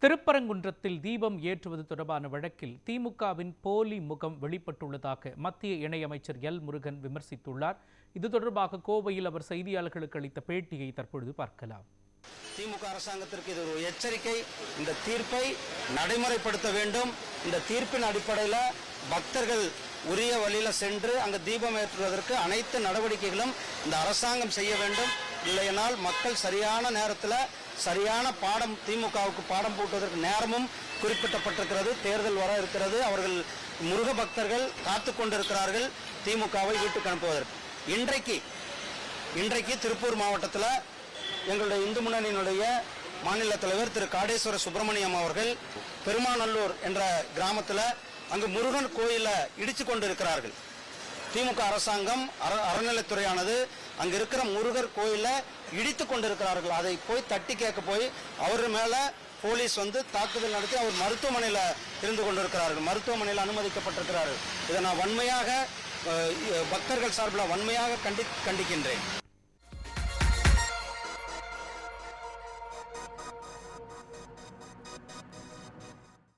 திருப்பரங்குன்றத்தில் தீபம் ஏற்றுவது தொடர்பான வழக்கில் திமுகவின் போலி முகம் வெளிப்பட்டுள்ளதாக மத்திய இணையமைச்சர் எல் முருகன் விமர்சித்துள்ளார். இது தொடர்பாக கோவையில் அவர் செய்தியாளர்களுக்கு அளித்த பேட்டியை தற்பொழுது பார்க்கலாம். திமுக அரசாங்கத்திற்கு இது ஒரு எச்சரிக்கை. இந்த தீர்ப்பை நடைமுறைப்படுத்த வேண்டும். இந்த தீர்ப்பின் அடிப்படையில் பக்தர்கள் உரிய வழியில சென்று அங்கு தீபம் ஏற்றுவதற்கு அனைத்து நடவடிக்கைகளும் இந்த அரசாங்கம் செய்ய வேண்டும். இல்லையென்றால் மக்கள் சரியான நேரத்தில் சரியான பாடம் திமுகவுக்கு பாடம் போட்டுவதற்கு நேரமும் குறிப்பிட்டப்பட்டிருக்கிறது. தேர்தல் வர இருக்கிறது. அவர்கள் முருக பக்தர்கள் காத்து கொண்டிருக்கிறார்கள் திமுகவை வீட்டுக்கு அனுப்புவதற்கு. இன்றைக்கு திருப்பூர் மாவட்டத்தில் எங்களுடைய இந்து முன்னணியினுடைய மாநில தலைவர் திரு காடேஸ்வர சுப்பிரமணியம் அவர்கள் பெருமாநல்லூர் என்ற கிராமத்தில் அங்கு முருகன் கோயிலை இடித்து கொண்டிருக்கிறார்கள். திமுக அரசாங்கம் அறநிலைத்துறையானது அங்க இருக்கிற முருகர் கோயிலை இடித்து கொண்டிருக்கிறார்கள். அதை போய் தட்டி கேட்க போய் அவர் மேல போலீஸ் தாக்குதல் நடத்தி அவர் மருத்துவமனையில் இருந்து கொண்டிருக்கிறார்கள். மருத்துவமனையில் அனுமதிக்கப்பட்டிருக்கிறார்கள். இதை நான் வன்மையாக பக்தர்கள் சார்பில் வன்மையாக கண்டிக்கின்றேன்.